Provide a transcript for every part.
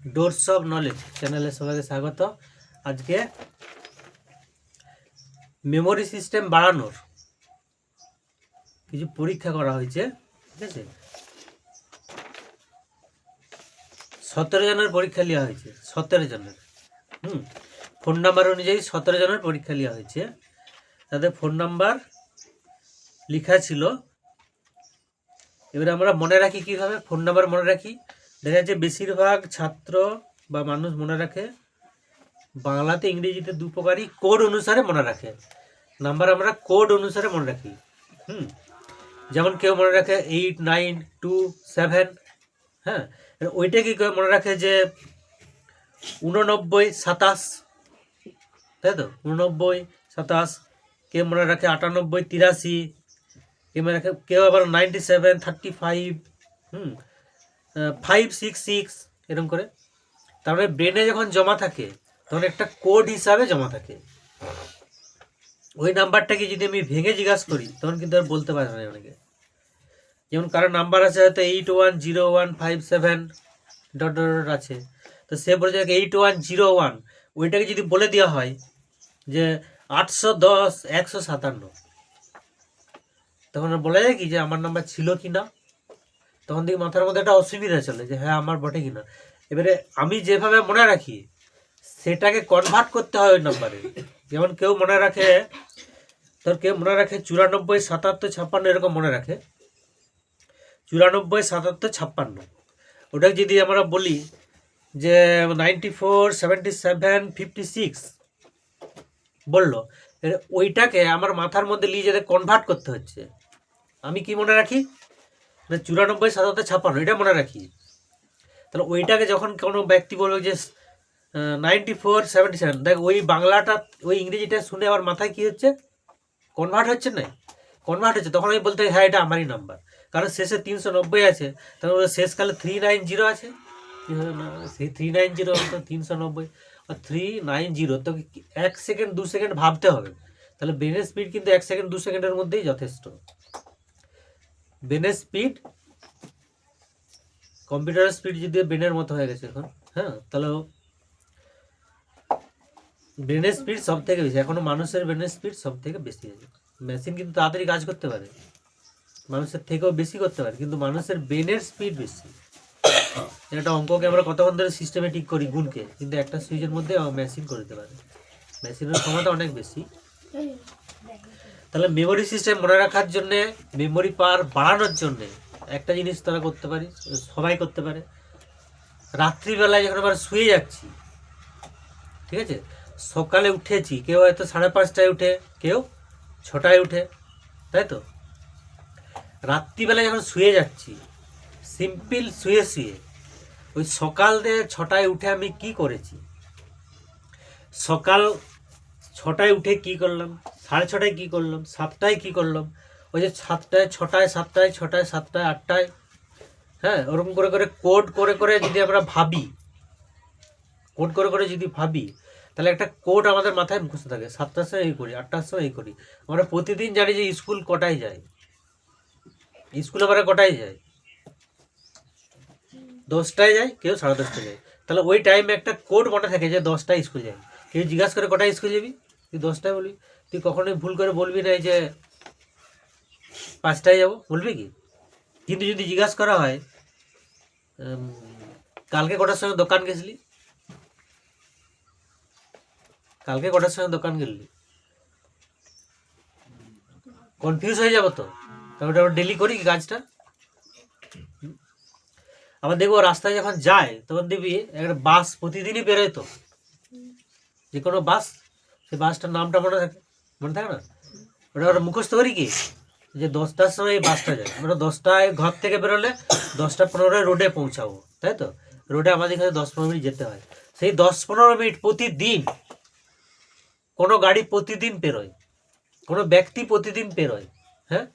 Doors of knowledge চ্যানেলে সবাইকে স্বাগত। আজকে মেমোরি সিস্টেম বাড়ানোর কিছু পরীক্ষা করা হয়েছে, ঠিক আছে। 17 জনের পরীক্ষা নেওয়া হয়েছে, 17 জনের। ফোন নাম্বার অনুযায়ী 17 জনের পরীক্ষা নেওয়া হয়েছে। তাদের ফোন নাম্বার লেখা ছিল। এবারে আমরা মনে রাখি কীভাবে ফোন নাম্বার মনে রাখি। দেখা যাচ্ছে বেশিরভাগ ছাত্র বা মানুষ মনে রাখে বাংলাতে ইংরেজিতে দু প্রকারই কোড অনুসারে মনে রাখে। নাম্বার আমরা কোড অনুসারে মনে রাখি। যেমন কেউ মনে রাখে 8, 9, 2, 7। হ্যাঁ, ওইটা কি কেউ মনে রাখে যে 89, 27, তাই তো 89, 27। কেউ মনে রাখে 98, 83। কেউ মনে রাখে, কেউ আবার 97, 35, 5, 6, 6 এরকম করে। তারপরে ব্রেনে যখন জমা থাকে তখন একটা কোড হিসাবে জমা থাকে। ওই নাম্বারটাকে যদি আমি ভেঙে জিজ্ঞাসা করি তখন কিন্তু আর বলতে পারে না অনেকে। যেমন কারো নাম্বার আছে হয়তো 810157 ... আছে, তো সে বলে যে 8101, ওইটাকে যদি বলে দেওয়া হয় যে 810 157, তখন বলা যায় কি যে আমার নাম্বার ছিল কি না। তখন দেখি মাথার মধ্যে একটা অসুবিধা চলে যে হ্যাঁ আমার বটে কিনা। এবারে আমি যেভাবে মনে রাখি সেটাকে কনভার্ট করতে হয় ওই নাম্বারে। যেমন কেউ মনে রাখে, কেউ মনে রাখে 94, 77, 56 এরকম মনে রাখে। 94, 77, 56। ওটাকে যদি আমরা বলি যে 94, 77, 56 বললো, ওইটাকে আমার মাথার মধ্যে নিয়ে যেতে কনভার্ট করতে হচ্ছে। আমি কি মনে রাখি, 94, 77, 56 এটা মনে রাখি। তাহলে ওইটাকে যখন কোনো ব্যক্তি বলবে যে 94, 77, দেখ ওই বাংলাটা ওই ইংরেজিটা শুনে আমার মাথায় কি হচ্ছে, কনভার্ট হচ্ছে না, কনভার্ট হচ্ছে। তখন আমি বলতে হ্যাঁ এটা আমারই নাম্বার, কারণ শেষে 390 আছে, তাহলে শেষকালে 390 আছে। সেই 390 তো 390 আর 390, তো 1 সেকেন্ড 2 সেকেন্ড ভাবতে হবে। তাহলে ব্রেনের স্পিড কিন্তু 1 সেকেন্ড 2 সেকেন্ডের মধ্যেই যথেষ্ট। ব্রেনের স্পিড কম্পিউটারের স্পিড যদি ব্রেনের মতো হয়ে গেছে এখন, হ্যাঁ, তাহলে ব্রেনের স্পিড সব থেকে বেশি। এখনো মানুষের ব্রেনের স্পিড সব থেকে বেশি আছে। মেশিন কিন্তু তাড়াতাড়ি কাজ করতে পারে, মানুষের থেকেও বেশি করতে পারে, কিন্তু মানুষের ব্রেনের স্পিড বেশি। একটা অঙ্ককে আমরা কতক্ষণ ধরে সিস্টেমেটিক করি গুণকে, কিন্তু একটা সুইচের মধ্যে মেশিন করে দিতে পারে। মেশিনের ক্ষমতা অনেক বেশি। তাহলে মেমোরি সিস্টেম মনে রাখার জন্যে, মেমোরি পাওয়ার বাড়ানোর জন্যে একটা জিনিস তারা করতে পারি, সবাই করতে পারে। রাত্রিবেলায় যখন আমরা শুয়ে যাচ্ছি, ঠিক আছে, সকালে উঠেছি, কেউ হয়তো 5:30টায় উঠে, কেউ 6টায় উঠে, তাই তো। রাত্রিবেলায় যখন শুয়ে যাচ্ছি, সিম্পল শুয়ে শুয়ে ওই সকাল 6টায় উঠে আমি কি করেছি, সকাল 6টায় উঠে কি করলাম, 6:30টায় কি করলাম, 7টায় কি করলাম, ওই যে 7টায় 6টায় 7টায় 6টায় 7টায় 8টায়, হ্যাঁ, ওরকম করে করে কোড করে করে যদি আমরা ভাবি, কোড করে করে যদি ভাবি, তাহলে একটা কোড আমাদের মাথায় মুখস্থ থাকে। 7টার সময় এই করি, 8টার সময় এই করি। আমরা প্রতিদিন জানি যে স্কুল কটায় যায়, স্কুল আবার কটায় যায়, 10টায় যায়, কেউ 10:30টায় যায়। তাহলে ওই টাইমে একটা কোড মনে থাকে যে 10টায় স্কুল যায়। কেউ জিজ্ঞাসা করে কটায় স্কুল যাবি, তুই 10টায় বলবি। তুই কখনোই ভুল করে বলবি না যে 5টায় যাবো, বলবি কি? কিন্তু যদি জিজ্ঞাসা করা হয় কালকে কটার সময় দোকান গেছিলি, কালকে কটার সময় দোকান গেলি, কনফিউজ হয়ে যাবো তো। কারণ ওটা ডেলি করি কি কাজটা। আবার দেখবো রাস্তায় যখন যায় তখন দেখবি একটা বাস প্রতিদিনই বেরোয়, তো যে কোনো বাস, সেই বাসটার নামটা মনে থাকে না। ওটা ওটা মুখস্থ করি কি যে 10টার সময় এই বাসটা যায়, আমরা 10টায় ঘর থেকে বেরোলে 10:15 রোডে পৌঁছাবো, তাই তো। রোডে আমাদের এখানে 10-15 মিনিট যেতে হয়। সেই 10-15 মিনিট প্রতিদিন কোনো গাড়ি প্রতিদিন পেরোয়, কোনো ব্যক্তি প্রতিদিন পেরোয়, হ্যাঁ।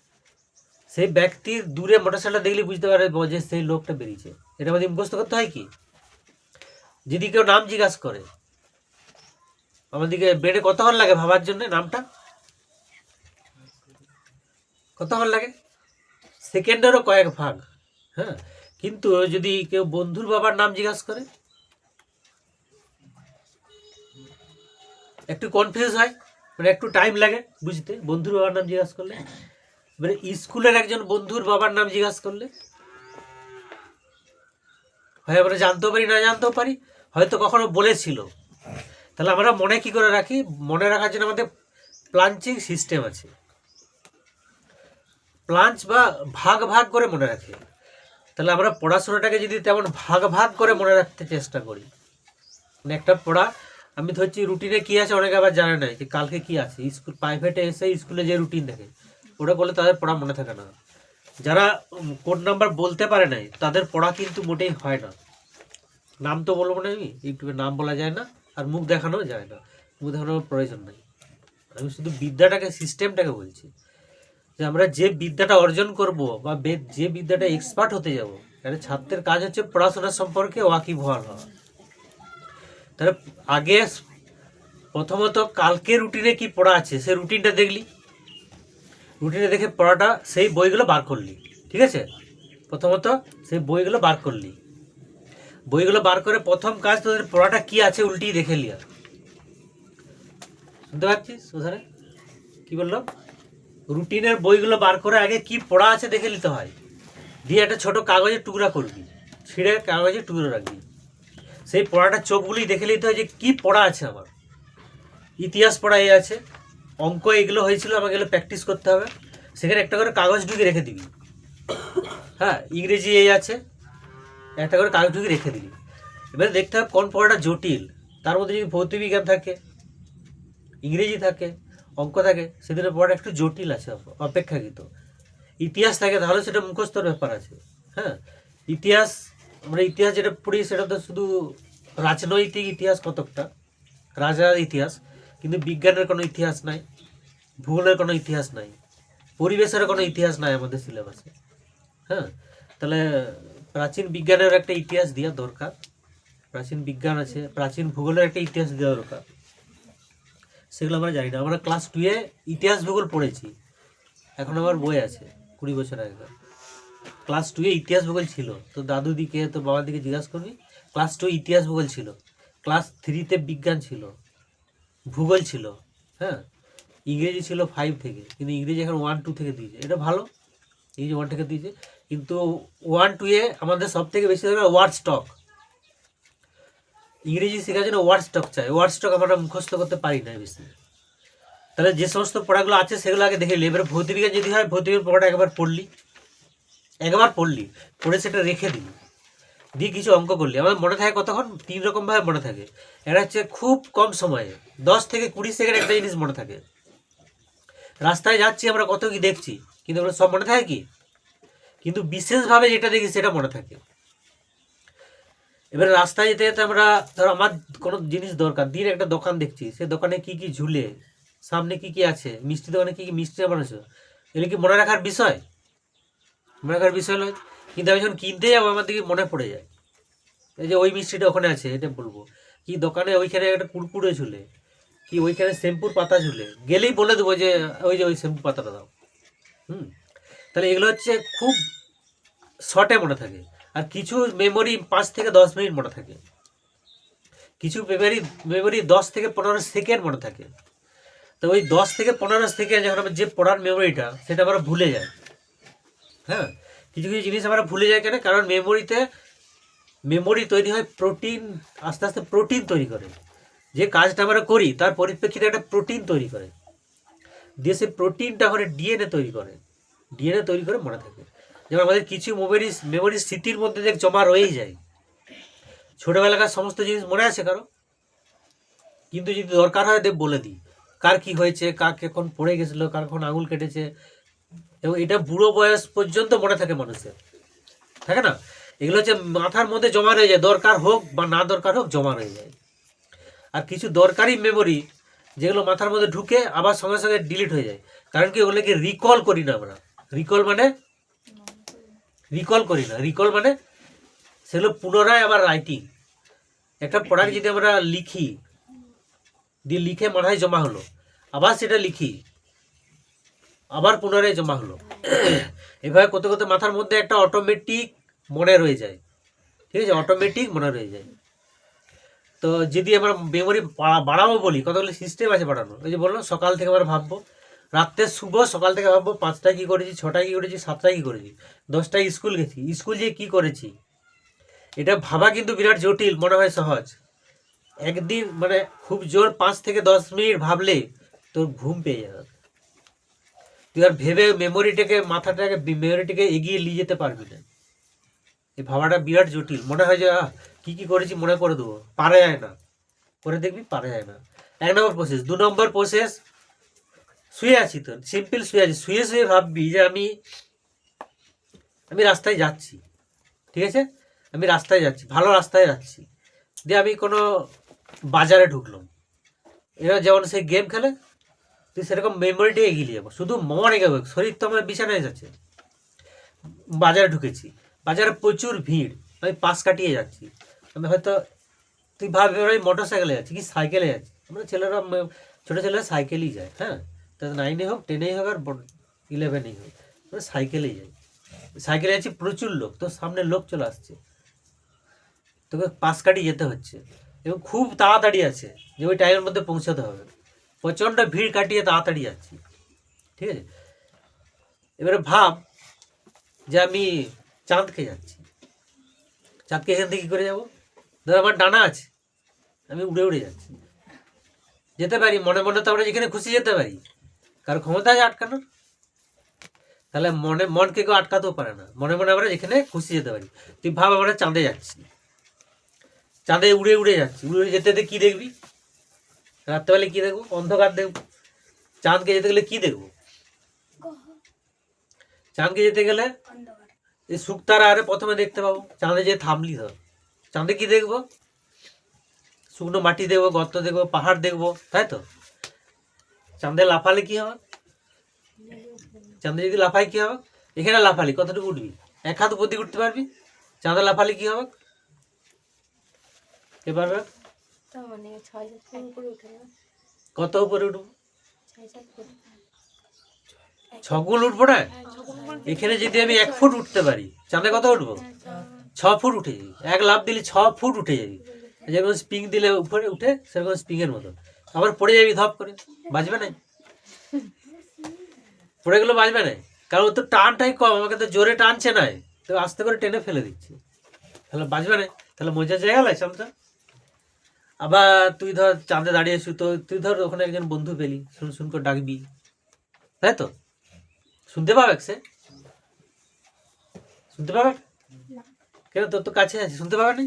সেই ব্যক্তির দূরে মোটরসাইকেলটা দেখলে বুঝতে পারে যে সেই লোকটা বেরিয়েছে। এটা আমাদের মুখস্থ করতে হয় কি। যদি কেউ নাম জিজ্ঞাসা করে, আমাদেরকে বেডে কতক্ষণ লাগে ভাবার জন্য নামটা, কতক্ষণ লাগে, সেকেন্ডেরও কয়েক ভাগ, হ্যাঁ। কিন্তু যদি কেউ বন্ধুর বাবার নাম জিজ্ঞাসা করে, একটু কনফিউজ হয়, মানে একটু টাইম লাগে বুঝতে। বন্ধুর বাবার নাম জিজ্ঞাসা করলে, মানে স্কুলের একজন বন্ধুর বাবার নাম জিজ্ঞাসা করলে হয় আমরা জানতেও পারি, না জানতেও পারি, হয়তো কখনো বলেছিল। তাহলে আমরা মনে কি করে রাখি? মনে রাখার জন্য আমাদের প্লাঞ্চিং সিস্টেম আছে, প্লাঞ্চ বা ভাগ ভাগ করে মনে রাখি। তাহলে আমরা পড়াশোনাটাকে যদি তেমন ভাগ ভাগ করে মনে রাখতে চেষ্টা করি, মানে একটা পড়া আমি ধরছি রুটিনে কি আছে, অনেকে আবার জানে না যে কালকে কি আছে। স্কুল প্রাইভেটে এসে স্কুলে যে রুটিন দেখে ওটা করলে তাদের পড়া মনে থাকে না। যারা কোড নাম্বার বলতে পারে নাই তাদের পড়া কিন্তু মোটেই হয় না। নাম তো বলবো না, আমি ইউটিউবে নাম বলা যায় না, আর মুখ দেখানো যায় না, মুখ দেখানোর প্রয়োজন নেই। আমি শুধু বিদ্যাটাকে, সিস্টেমটাকে বলছি, যে আমরা যে বিদ্যাটা অর্জন করব বা যে বিদ্যাটা এক্সপার্ট হতে যাব, তাহলে ছাত্রের কাজ হচ্ছে পড়াশোনা সম্পর্কে ওয়াকিবহাল হওয়া। তাহলে আগে প্রথমত কালকে রুটিনে কি পড়া আছে সেই রুটিনটা দেখলি, রুটিনে দেখে পড়াটা সেই বইগুলো বার করলি, ঠিক আছে? প্রথমত সেই বইগুলো বার করলি, বইগুলো বার করে প্রথম কাজ তোদের পড়াটা কি আছে উল্টিয়ে দেখে লিয়া। শুনতে পাচ্ছিস ওখানে কি বললাম? রুটিনের বইগুলো বার করে আগে কি পড়া আছে দেখে নিতে হয়, দিয়ে একটা ছোট কাগজের টুকরা করবি, ছিঁড়ে কাগজের টুকরো রাখবি। সেই পড়াটা চোখগুলি দেখে নিতে হয় যে কি পড়া আছে আমার। ইতিহাস পড়া এই আছে, অঙ্ক এগুলো হয়েছিল, আমাকে এগুলো প্র্যাকটিস করতে হবে, সেখানে একটা করে কাগজ ঢুকে রেখে দিবি। হ্যাঁ, ইংরেজি এই আছে, একটা করে কাগজ ঢুকে রেখে দিবি। এবারে দেখতে হবে কোন পড়াটা জটিল, তার মধ্যে যদি ভৌতিক বিজ্ঞান থাকে, ইংরেজি থাকে, অঙ্ক থাকে, সেদিনের পড়াটা একটু জটিল আছে অপেক্ষাকৃত। ইতিহাস থাকে তাহলে সেটা মুখস্থর ব্যাপার আছে। হ্যাঁ, ইতিহাস, আমরা ইতিহাস যেটা পড়ি সেটা তো শুধু রাজনৈতিক ইতিহাস কতকটা, রাজার ইতিহাস, কিন্তু বিজ্ঞানের কোনো ইতিহাস নাই, ভূগোলের কোনো ইতিহাস নাই, পরিবেশের কোনো ইতিহাস নাই আমাদের সিলেবাসে। হ্যাঁ, তাহলে প্রাচীন বিজ্ঞানের একটা ইতিহাস দেওয়া দরকার, প্রাচীন বিজ্ঞান আছে, প্রাচীন ভূগোলের একটা ইতিহাস দেওয়া দরকার। সেগুলো আমরা জানি না। আমরা ক্লাস 2-এ ইতিহাস ভূগোল পড়েছি, এখন আমার বই আছে 20 বছর আগে। ক্লাস 2-এ ইতিহাস ভূগোল ছিল, তো দাদু দিকে তো বাবার দিকে জিজ্ঞাসা করবি, ক্লাস 2 ইতিহাস ভূগোল ছিল, ক্লাস 3-তে বিজ্ঞান ছিল, ভূগোল ছিল। হ্যাঁ, ইংরেজি ছিল 5 থেকে, কিন্তু ইংরেজি এখন 1-2 থেকে দিয়েছে, এটা ভালো, ইংরেজি 1 থেকে দিয়েছে। কিন্তু 1-2-এ আমাদের সব থেকে বেশি দরকার ওয়ার্ড স্টক। ইংরেজি শেখার জন্য ওয়ার্ড স্টক চাই, ওয়ার্ড স্টক আমরা মুখস্থ করতে পারি না বেশি। তাহলে যে সমস্ত পড়াগুলো আছে সেগুলো আগে দেখে নিলি। এবারে ভৌতবিজ্ঞান যদি হয়, ভৌতবিজ্ঞান পড়াটা একবার পড়লি, পড়ে সেটা রেখে দিলি, দিয়ে কিছু অঙ্ক করলি। আমাদের মনে থাকে কতক্ষণ? 3 রকমভাবে মনে থাকে। এটা হচ্ছে খুব কম সময়ে 10 থেকে 20 সেকেন্ড একটা জিনিস মনে থাকে। রাস্তায় যাচ্ছি আমরা, কত কি দেখছি, কিন্তু ওগুলো সব মনে থাকে কি? কিন্তু বিশেষভাবে যেটা দেখি সেটা মনে থাকে। এবারে রাস্তায় যেতে যেতে আমরা, ধর আমার কোনো জিনিস দরকার, দিন একটা দোকান দেখছি, সে দোকানে কি কি ঝুলে, সামনে কি কি আছে, মিষ্টি দোকানে কি কি মিষ্টি বানাচ্ছে, এগুলো কি মনে রাখার বিষয়? মনে রাখার বিষয় নয়। কিন্তু আমি যখন কিনতে যাবো আমার দিকে মনে পড়ে যায়, এই যে ওই মিষ্টিটা ওখানে আছে, এটা বলবো কি, দোকানে ওইখানে একটা কুড়কুড়ে ঝুলে, কি ওইখানে শ্যাম্পুর পাতা ঝুলে, গেলেই বলে দেবো যে ওই যে ওই শ্যাম্পু পাতাটা দাও। তাহলে এগুলো হচ্ছে খুব শর্টে মনে থাকে। আর কিছু মেমোরি 5 থেকে 10 মিনিট মনে থাকে, কিছু মেমোরি 10 থেকে 15 সেকেন্ড মনে থাকে। তো ওই 10 থেকে 15 সেকেন্ড যখন আমরা যে পড়ার মেমোরিটা, সেটা আমরা ভুলে যাই। হ্যাঁ, কিছু কিছু জিনিস আমরা ভুলে যাই কেন? কারণ মেমোরি তৈরি হয় প্রোটিন, আস্তে আস্তে প্রোটিন তৈরি করে। যে কাজটা আমরা করি তার পরিপ্রেক্ষিতে একটা প্রোটিন তৈরি করে, দিয়ে সেই প্রোটিনটা করে ডিএনএ তৈরি করে, ডিএনএ তৈরি করে মনে থাকে। যেমন আমাদের কিছু মেমোরি স্মৃতির মধ্যে যে জমা রয়েই যায়। ছোটোবেলাকার সমস্ত জিনিস মনে আছে কারো? কিন্তু যদি দরকার হয় দেব বলে দিই, কার কি হয়েছে, কার কখন পড়ে গেছিলো, কার কখন আঙুল কেটেছে, এবং এটা বুড়ো বয়স পর্যন্ত মনে থাকে মানুষের, থাকে না? এগুলো হচ্ছে মাথার মধ্যে জমা রয়ে যায়, দরকার হোক বা না দরকার হোক জমা রয়ে যায়। আর কিছু দরকারি মেমোরি যেগুলো মাথার মধ্যে ঢুকে আবার সঙ্গে সঙ্গে ডিলিট হয়ে যায়, কারণ কি ওগুলোকে রিকল করি না আমরা। রিকল মানে সেগুলো পুনরায় আবার রাইটিং। একটা পড়াকে যদি আমরা লিখি, দিয়ে লিখে মাথায় জমা হলো, আবার সেটা লিখি, আবার পুনরায় জমা হলো, এভাবে করতে করতে মাথার মধ্যে একটা অটোমেটিক মনে রয়ে যায়। ঠিক আছে, অটোমেটিক মনে রয়ে যায়। তো যদি আমরা মেমোরি বাড়াবো বলি, কতগুলো সিস্টেম আছে বাড়ানো। ওই যে বললাম সকাল থেকে আমরা ভাববো, রাত্রে শুবো, সকাল থেকে ভাববো 5টায় কী করেছি, 6টায় কী করেছি, 7টায় কী করেছি, 10টায় স্কুল গেছি, স্কুল যেয়ে কী করেছি। এটা ভাবা কিন্তু বিরাট জটিল, মনে হয় সহজ। একদিন মানে খুব জোর 5 থেকে 10 মিনিট ভাবলে তোর ঘুম পেয়ে যাবে। তুই আর ভেবে মেমোরিটাকে এগিয়ে নিয়ে যেতে পারবি না। এই ভাবাটা বিরাট জটিল, মনে হয় যে কি কি করেছি মনে করে দেবো, পারা যায় না। করে দেখবি পারা যায় না। 1 নম্বর প্রসেস। 2 নম্বর প্রসেস, শুয়ে আছি তো, সিম্পল শুয়ে আছি, শুয়ে শুয়ে ভাববি যে আমি রাস্তায় যাচ্ছি, ঠিক আছে, আমি রাস্তায় যাচ্ছি, ভালো রাস্তায় যাচ্ছি, দিয়ে আমি কোনো বাজারে ঢুকলাম। এরা যেমন সেই গেম খেলে, তুই সেরকম মেমোরিটা এগিয়ে যাবো, শুধু মনে গেবে, শরীর তো আমার বিছানায় যাচ্ছে। বাজারে ঢুকেছি, বাজারে প্রচুর ভিড়, আমি পাশ কাটিয়ে যাচ্ছি, আমি হয়তো, তুই ভাবি ওরা মোটর সাইকেলে যাচ্ছি কি সাইকেলে যাচ্ছি। আমরা ছেলেরা, ছোটো ছেলেরা সাইকেলেই যায়, হ্যাঁ, তা 9-এ হোক 10-এই হোক আর 11-এই হোক, আমরা সাইকেলেই যাই। সাইকেলে যাচ্ছি, প্রচুর লোক, তোর সামনে লোক চলে আসছে, তোকে পাশ কাটিয়ে যেতে হচ্ছে, এবং খুব তাড়াতাড়ি আছে যে ওই টাইমের মধ্যে পৌঁছাতে হবে, প্রচণ্ড ভিড় কাটিয়ে তাড়াতাড়ি যাচ্ছি, ঠিক আছে। এবারে ভাব যে আমি চাঁদকে যাচ্ছি, চাঁদকে এখান থেকে কী করে যাবো, ধর আমার ডানা আছে, আমি উড়ে উড়ে যাচ্ছি, যেতে পারি মনে মনে, তো আমরা যেখানে খুশি যেতে পারি, কারো ক্ষমতা আছে আটকানোর? তাহলে মনকে কেউ আটকাতেও পারে না, মনে মনে আমরা যেখানে খুশি যেতে পারি। তুই ভাব আমরা চাঁদে যাচ্ছি, চাঁদে উড়ে উড়ে যাচ্ছি, উড়ে উড়ে যেতে যেতে কী দেখবি, রাত্রেবেলা কী দেখবো, অন্ধকার দেখবো। চাঁদকে যেতে গেলে কী দেখবো, চাঁদকে যেতে গেলে এই শুকতারা আরে প্রথমে দেখতে পাবো। চাঁদে যে থামলি ধর, চাঁদে কি দেখবো, শুকনো মাটি দেখবো, গর্ত দেখবো, পাহাড় দেখবো, তাই তো। চাঁদে লাফালে কি হবে, চাঁদে যদি লাফাই কি হবে, এখানে লাফালি কতটুকু উঠবি, 1 হাত উপর দিকে উঠতে পারবি, চাঁদে লাফালে কি হবে, কে পারবে, কত উপরে উঠবো, 6 গুণ উঠবো না। এখানে যদি আমি 1 ফুট উঠতে পারি, চাঁদে কত উঠবো, 6 ফুট উঠে যাবি, 1 লাফ দিলে 6 ফুট উঠে যাবি, যেরকম স্প্রিং দিলে উপরে উঠে সেরকম স্প্রিংয়ের মতো, আবার পড়ে যাবি ধপ করে, বাজবে না, পড়ে গেলে বাজবে না, কারণ ওর তো টানটাই কম, আমাকে তো জোরে টানছে না, তো আস্তে করে টেনে ফেলে দিচ্ছে, তাহলে বাজবে না, তাহলে মজা জায়গা লাগে চাঁদটা। আবার তুই ধর চাঁদে দাঁড়িয়ে আছিস, তো তুই ধর ওখানে একজন বন্ধু পেলি, শুন শুন করে ডাকবি, তাই তো, শুনতে পাবে সে, শুনতে পাবে কেন, তোর তো কাছে আছে, শুনতে পাবে না,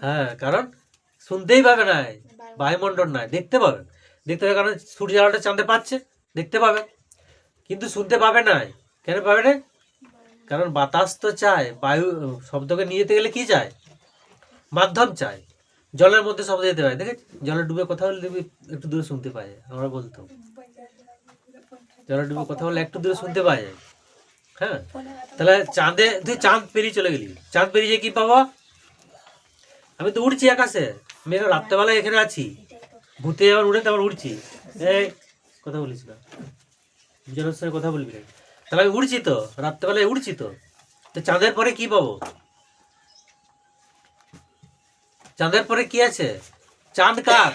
হ্যাঁ, কারণ শুনতেই পাবে না, বায়ুমণ্ডল নয়, দেখতে পাবে, দেখতে পাবে, কারণ সূর্য আলোটা চাঁদে পাচ্ছে, দেখতে পাবে, কিন্তু শুনতে পাবে না, কেন পাবে না, কারণ বাতাস তো চায়, বায়ু শব্দকে নিয়ে যেতে গেলে কি চায়, মাধ্যম চায়, জলের মধ্যে শব্দ যেতে পারে, দেখে জলে ডুবে কথা বলে দেখবি একটু দূরে শুনতে পাওয়া যায়, আমরা বলতাম জলে ডুবে কথা বলে একটু দূরে শুনতে পাওয়া যায়, হ্যাঁ। তাহলে চাঁদে তুই চাঁদ পেরিয়ে চলে গেলি, চাঁদ পেরিয়ে কি পাবো, আমি তো উড়ছি আকাশে, আমি রাত্রেবেলায় এখানে আছি, ভূতে আবার উড়ে তারপর উড়ছি, এই কথা বলিস না, দুজনের সঙ্গে কথা বলবি না, তাহলে আমি উড়ছি তো, রাত্রেবেলায় উড়ছি তো, তো চাঁদের পরে কি পাবো, চাঁদের পরে কি আছে, চাঁদ কার,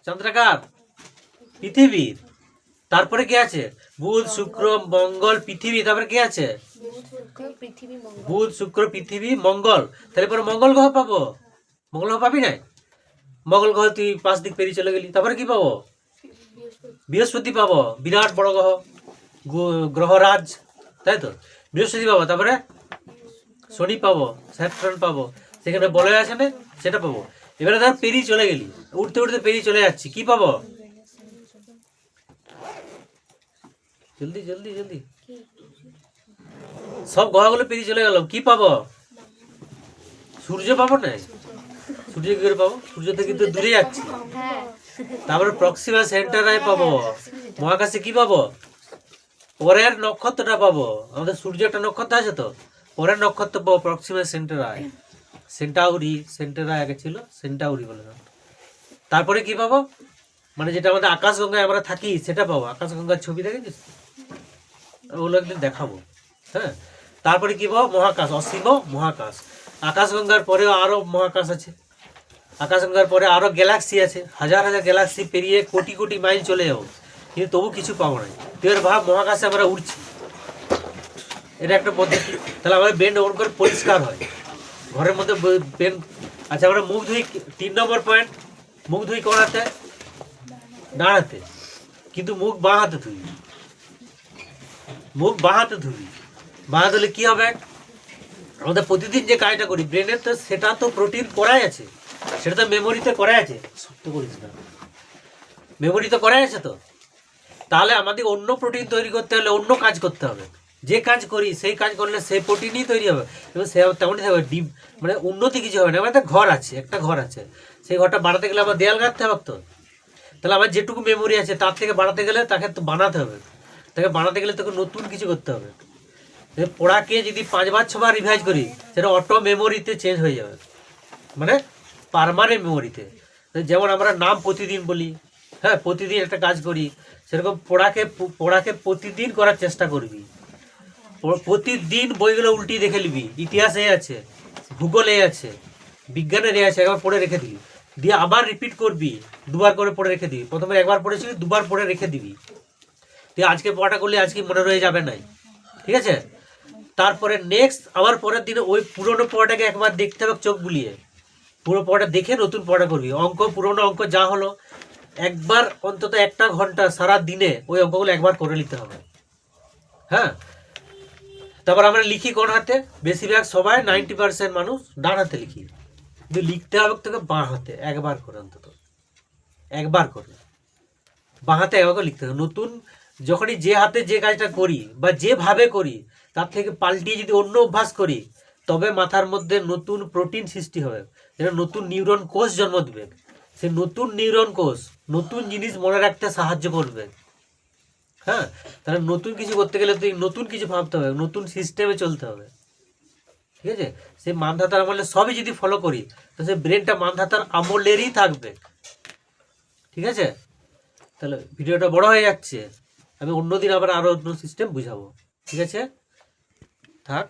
চাঁদটা কার, পৃথিবীর, তারপরে কি আছে, বুধ শুক্র মঙ্গল পৃথিবী, তারপরে কি আছে, বুধ শুক্র পৃথিবী মঙ্গল, তাহলে পরে মঙ্গল গ্রহ পাবো, মঙ্গল গ্রহ পাবি না, মঙ্গল গ্রহ তুই 5 দিক পেরিয়ে চলে গেলি, তারপরে কি পাবো, বৃহস্পতি পাবো, বিরাট বড় গ্রহ, গ্রহরাজ, তাই তো, বৃহস্পতি পাবো, তারপরে শনি পাবো, স্যাটার্ন পাবো, সেখানে বলয় আছে না, সেটা পাবো। এবারে ধর পেরিয়ে চলে গেলি, উঠতে উঠতে পেরিয়ে চলে যাচ্ছি, কি পাবো, জলদি জলদি জলদি, সব গ্রহগুলো পেরিয়ে চলে গেলাম, কি পাবো, সূর্য পাবো না, সূর্য কি করে পাবো, সূর্য থেকে তো দূরে যাচ্ছি, তারপরে প্রক্সিমা সেন্টারায় পাবো, মহাকাশে কি পাবো, পরের নক্ষত্রটা পাবো, আমাদের সূর্য একটা নক্ষত্র আছে তো, পরের নক্ষত্র পাবো প্রক্সিমা সেন্টারায়, সেন্টারায় আগে ছিল, সেন্টাউরি বলে না, তারপরে কি পাবো, মানে যেটা আমাদের আকাশগঙ্গায় আমরা থাকি সেটা পাবো, আকাশগঙ্গার ছবি দেখেছিস, ওগুলো একদিন দেখাবো, হ্যাঁ। তারপরে কি পাবো, মহাকাশ, অসীম মহাকাশ, আকাশগঙ্গার পরেও আরও মহাকাশ আছে, আকাশগঙ্গার পরে আরও গ্যালাক্সি আছে, হাজার হাজার গ্যালাক্সি পেরিয়ে কোটি কোটি মাইল চলে যাবো, কিন্তু তবু কিছু পাবো না। তুই এর ভাব, মহাকাশে আমরা উড়ছি, এটা একটা পদ্ধতি। তাহলে আমাদের ব্রেন ওর করে পরিষ্কার হয়, ঘরের মধ্যে ব্রেন। আচ্ছা, আমরা মুখ ধুই, 3 নম্বর পয়েন্ট, মুখ ধুই কোন হাতে? ডান হাতে, কিন্তু মুখ বাঁ হাতে ধুই, মুখ বাঁ হাতে ধুবি। বাঁ হাতে হলে কী হবে? আমাদের প্রতিদিন যে কাজটা করি ব্রেনের, তো সেটা তো প্রোটিন করাই আছে, সেটা তো মেমোরিতে করাই আছে, শক্ত করিস না, মেমোরিতে করাই আছে তো। তাহলে আমাদের অন্য প্রোটিন তৈরি করতে হলে অন্য কাজ করতে হবে, যে কাজ করি সেই কাজ করলে সেই প্রোটিনই তৈরি হবে, এবং সে তেমনই হবে ডিপ, মানে উন্নতি কিছু হবে না। আমাদের ঘর আছে, একটা ঘর আছে, সেই ঘরটা বানাতে গেলে আমার দেয়াল গাঁথতে হবে তো। তাহলে আমার যেটুকু মেমোরি আছে তার থেকে বাড়াতে গেলে তাকে তো বানাতে হবে, তাকে বানাতে গেলে তোকে নতুন কিছু করতে হবে। পড়াকে যদি 5 বার 6 বার রিভাইজ করি, সেটা অটো মেমোরিতে চেঞ্জ হয়ে যাবে, মানে পারমানেন্ট মেমোরিতে। যেমন আমরা নাম প্রতিদিন বলি, হ্যাঁ, প্রতিদিন একটা কাজ করি, সেরকম পড়াকে প্রতিদিন করার চেষ্টা করবি। প্রতিদিন বইগুলো উল্টিয়ে দেখে নিবি, ইতিহাসে আছে, ভূগোলে আছে, বিজ্ঞানের আছে, একবার পড়ে রেখে দিবি, দিয়ে আবার রিপিট করবি, 2বার করে পড়ে রেখে দিবি। প্রথমে 1বার পড়েছিলি, 2বার পড়ে রেখে দিবি, তুই আজকে পড়াটা করলে আজকে মনে রয়ে যাবে নাই, ঠিক আছে? তারপরে নেক্সট আবার পরের দিনে ওই পুরোনো পড়াটাকে একবার দেখতে হবে চোখ বুলিয়ে, পুরো পড়াটা দেখে নতুন পড়া করবি। অঙ্ক, পুরোনো অঙ্ক যা হলো, একবার অন্তত 1টা ঘন্টা সারা দিনে ওই অঙ্কগুলো একবার করে নিতে হবে, হ্যাঁ। তারপর আমরা লিখি কোন হাতে? বেশিরভাগ সবাই 90% মানুষ ডান হাতে লিখি, কিন্তু লিখতে হবে তোকে বাঁ হাতে, একবার করে, অন্তত একবার করে বাঁ হাতে একবার করে লিখতে হবে। নতুন যখনই যে হাতে যে কাজটা করি বা যেভাবে করি, তার থেকে পাল্টিয়ে যদি অন্য অভ্যাস করি, তবে মাথার মধ্যে নতুন প্রোটিন সৃষ্টি হবে, যেটা নতুন নিউরন কোষ জন্ম দেবে। সেই নতুন নিউরন কোষ নতুন জিনিস মনে রাখতে সাহায্য করবে, হ্যাঁ। তাহলে নতুন কিছু করতে গেলে তুই নতুন কিছু ভাবতে হবে, নতুন সিস্টেমে চলতে হবে, ঠিক আছে? সেই মানধাতার আমলে সবই যদি ফলো করি, তো সেই ব্রেনটা মানধাতার আমলেরই থাকবে, ঠিক আছে? তাহলে ভিডিওটা বড় হয়ে যাচ্ছে, আমি অন্যদিন আবার আরও অন্য সিস্টেম বুঝাবো, ঠিক আছে? থাক।